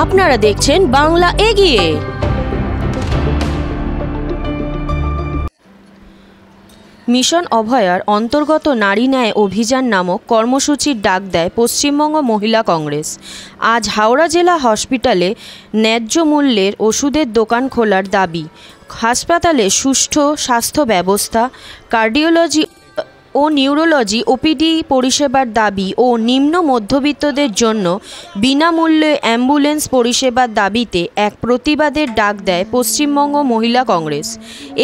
আপনারা দেখছেন বাংলা এগিয়ে। মিশন অভয়ার অন্তর্গত নারী ন্যায় অভিযান নামক কর্মসূচির ডাক দেয় পশ্চিমবঙ্গ মহিলা কংগ্রেস। আজ হাওড়া জেলা হসপিটালে ন্যায্য মূল্যের ওষুধের দোকান খোলার দাবি, হাসপাতালে সুষ্ঠু স্বাস্থ্য ব্যবস্থা, কার্ডিওলজি ও নিউরোলজি ওপিডি পরিষেবার দাবি ও নিম্ন মধ্যবিত্তদের জন্য বিনামূল্যে অ্যাম্বুলেন্স পরিষেবার দাবিতে এক প্রতিবাদের ডাক দেয় পশ্চিমবঙ্গ মহিলা কংগ্রেস।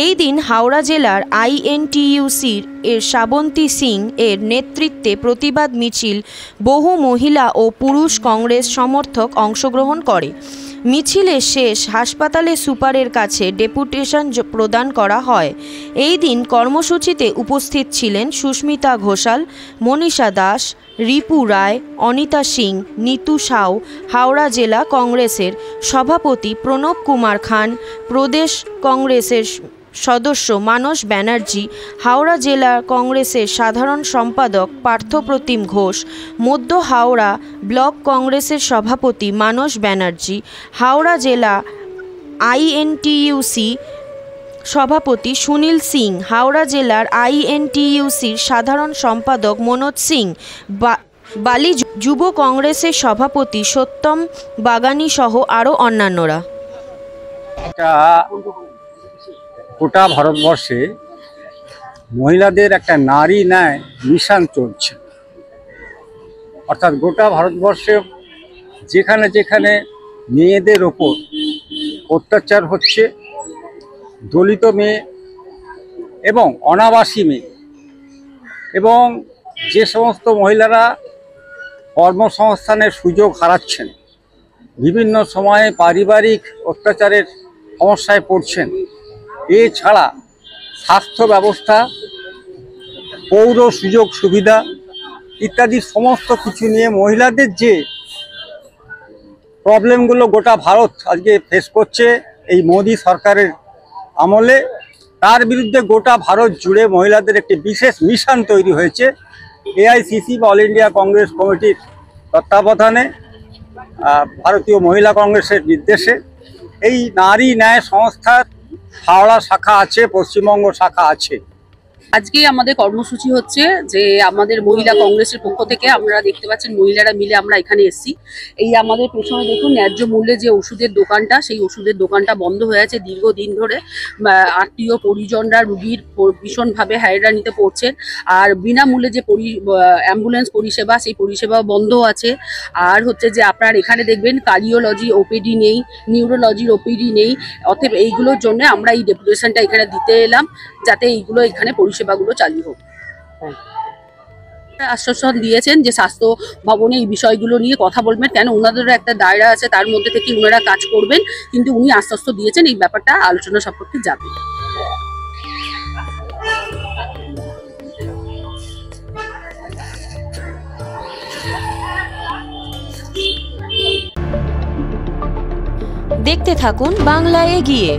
এই দিন হাওড়া জেলার আইএনটিইউসির শ্রাবন্তী সিং এর নেতৃত্বে প্রতিবাদ মিছিল বহু মহিলা ও পুরুষ কংগ্রেস সমর্থক অংশগ্রহণ করে। মিছিলের শেষ হাসপাতালে সুপারের কাছে ডেপুটেশন প্রদান করা হয়। এই দিন কর্মসূচিতে উপস্থিত ছিলেন সুস্মিতা ঘোষাল, মনীষা দাস, রিপু রায়, অনিতা সিং, নিতু সাউ, হাওড়া জেলা কংগ্রেসের সভাপতি প্রণব কুমার খান, প্রদেশ কংগ্রেসের সদস্য মানস ব্যানার্জি, হাওড়া জেলা কংগ্রেসের সাধারণ সম্পাদক পার্থপ্রতিম ঘোষ, মধ্য হাওড়া ব্লক কংগ্রেসের সভাপতি মানস ব্যানার্জি, হাওড়া জেলা আইএনটিইউসি সভাপতি সুনীল সিং, হাওড়া জেলার আইএনটিইউসির সাধারণ সম্পাদক মনোজ সিং, বালি যুব কংগ্রেসের সভাপতি সত্যম বাগানি সহ আরও অন্যান্যরা। গোটা ভারতবর্ষে মহিলাদের একটা নারী ন্যায় মিশন চলছে, অর্থাৎ গোটা ভারতবর্ষে যেখানে যেখানে মেয়েদের ওপর অত্যাচার হচ্ছে, দলিত মেয়ে এবং অনাবাসী মেয়ে এবং যে সমস্ত মহিলারা কর্মসংস্থানের সুযোগ হারাচ্ছেন, বিভিন্ন সময়ে পারিবারিক অত্যাচারের সমস্যায় পড়ছেন, এছাড়া স্বাস্থ্য ব্যবস্থা, পৌর সুযোগ সুবিধা ইত্যাদি সমস্ত কিছু নিয়ে মহিলাদের যে প্রবলেমগুলো গোটা ভারত আজকে ফেস করছে এই মোদি সরকারের আমলে, তার বিরুদ্ধে গোটা ভারত জুড়ে মহিলাদের একটি বিশেষ মিশন তৈরি হয়েছে। এআইসিসি বা অল ইন্ডিয়া কংগ্রেস কমিটির তত্ত্বাবধানে, ভারতীয় মহিলা কংগ্রেসের নির্দেশে এই নারী ন্যায় সংস্থার হাওড়া শাখা আছে, পশ্চিমবঙ্গ শাখা আছে। আজকে আমাদের কর্মসূচি হচ্ছে যে আমাদের মহিলা কংগ্রেসের পক্ষ থেকে আমরা দেখতে পাচ্ছেন মহিলারা মিলে আমরা এখানে এসেছি। এই আমাদের পেছনে দেখুন ন্যায্য মূল্যে যে ওষুধের দোকানটা, সেই ওষুধের দোকানটা বন্ধ হয়ে আছে দীর্ঘদিন ধরে। আত্মীয় পরিজনরা রুগীর ভীষণভাবে হয়রানিতে পড়ছেন, আর বিনামূল্যে যে অ্যাম্বুলেন্স পরিষেবা, সেই পরিষেবা বন্ধ আছে। আর হচ্ছে যে আপনার এখানে দেখবেন কার্ডিওলজি ওপিডি নেই, নিউরোলজির ওপিডি নেই। অতএব এইগুলোর জন্য আমরা এই ডেপুটেশনটা এখানে দিতে এলাম, যাতে এইগুলো এখানে পরিষেবাগুলো চালু হোক। আশ্বাসন দিয়েছেন যে স্বাস্থ্য ভবনে এই বিষয়গুলো নিয়ে কথা বলবেন, কেন ওনাদেরও একটা দায়রা আছে, তার মধ্যে থেকে ওনারা কাজ করবেন, কিন্তু উনি আশ্বস্ত দিয়েছেন এই ব্যাপারটা আলোচনা সম্পর্কে যাবে। দেখতে থাকুন বাংলা এগিয়ে।